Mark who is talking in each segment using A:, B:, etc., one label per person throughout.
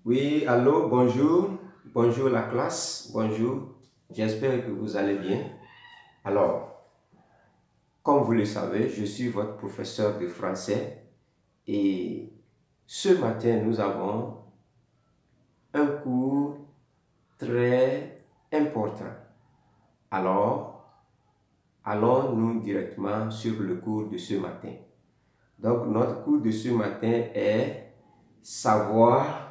A: Oui, allô, bonjour. Bonjour la classe, bonjour. J'espère que vous allez bien. Alors, comme vous le savez, je suis votre professeur de français et ce matin, nous avons un cours très important. Alors, allons-nous directement sur le cours de ce matin. Donc, notre cours de ce matin est savoir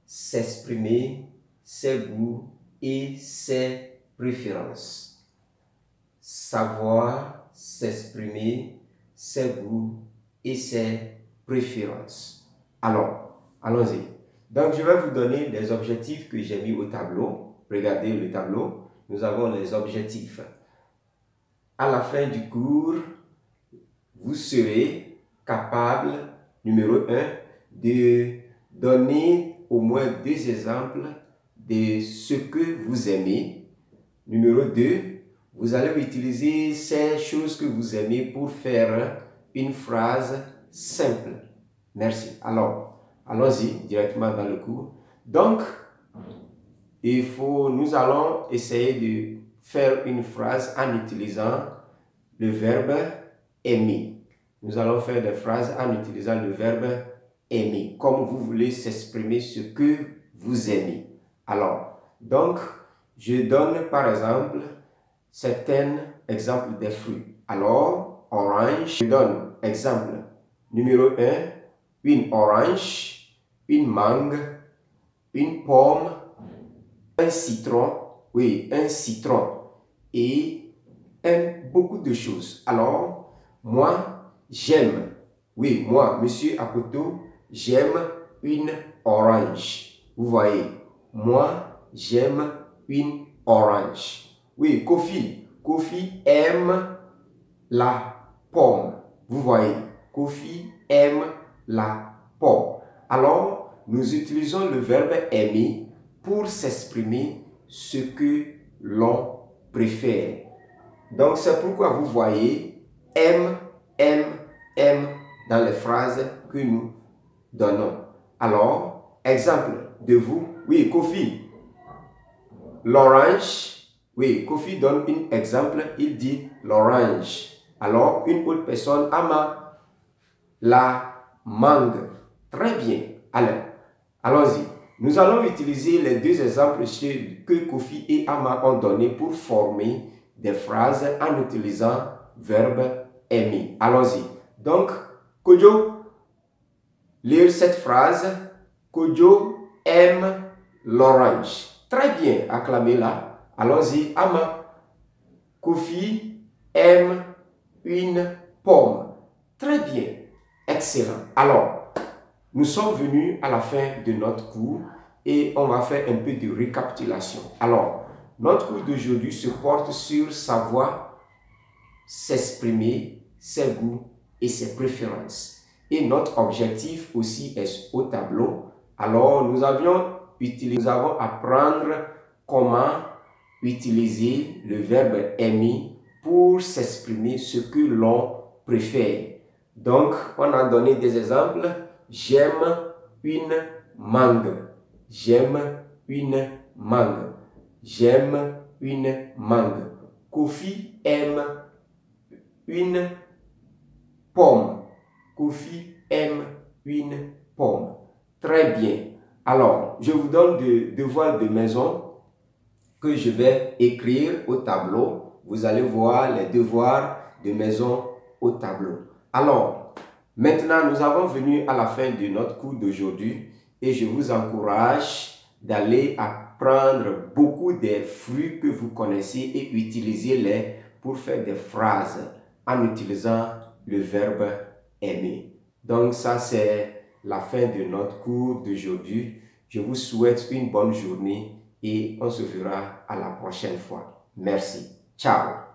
A: s'exprimer, ses goûts et ses préférences. Savoir s'exprimer, ses goûts et ses préférences. Alors, allons-y. Donc, je vais vous donner des objectifs que j'ai mis au tableau. Regardez le tableau. Nous avons les objectifs. À la fin du cours, vous serez capable, numéro 1, de donner au moins 2 exemples de ce que vous aimez. Numéro 2, vous allez utiliser ces choses que vous aimez pour faire une phrase simple. Merci. Alors, allons-y directement dans le cours. Donc, nous allons essayer de faire une phrase en utilisant le verbe aimer. Nous allons faire des phrases en utilisant le verbe aimer, comme vous voulez s'exprimer ce que vous aimez. Alors, donc, je donne par exemple certains exemples des fruits. Alors, orange, je donne exemple numéro 1, une orange, une mangue, une pomme, un citron, oui, un citron et beaucoup de choses. Alors, moi, j'aime, oui, moi, monsieur Akoto, j'aime une orange. Vous voyez, moi, j'aime une orange. Oui, Kofi aime la pomme. Vous voyez, Kofi aime la pomme. Alors, nous utilisons le verbe aimer pour s'exprimer ce que l'on préfère. Donc, c'est pourquoi vous voyez aime, aime, aime dans les phrases que nous donnons. Alors, exemple de vous. Oui, Kofi. L'orange. Oui, Kofi donne un exemple. Il dit l'orange. Alors, une autre personne, Ama. La mangue. Très bien. Alors, allons-y. Nous allons utiliser les 2 exemples que Kofi et Ama ont donnés pour former des phrases en utilisant verbe aimer. Allons-y. Donc, Kojo, lire cette phrase. Kojo aime l'orange. Très bien, acclamez-la. Allons-y, Ama. Kofi aime une pomme. Très bien, excellent. Alors, nous sommes venus à la fin de notre cours et on va faire un peu de récapitulation. Alors, notre cours d'aujourd'hui se porte sur savoir s'exprimer, ses goûts et ses préférences. Et notre objectif aussi est au tableau. Alors, nous avons apprendre comment utiliser le verbe aimer pour s'exprimer ce que l'on préfère. Donc, on a donné des exemples. J'aime une mangue. J'aime une mangue. J'aime une mangue. Kofi aime une pomme. Kofi aime une pomme. Très bien. Alors, je vous donne des devoirs de maison que je vais écrire au tableau. Vous allez voir les devoirs de maison au tableau. Alors, maintenant, nous avons venu à la fin de notre cours d'aujourd'hui et je vous encourage d'aller apprendre beaucoup des fruits que vous connaissez et utiliser-les pour faire des phrases en utilisant le verbe aimer. Donc, ça, c'est la fin de notre cours d'aujourd'hui. Je vous souhaite une bonne journée et on se verra à la prochaine fois. Merci. Ciao.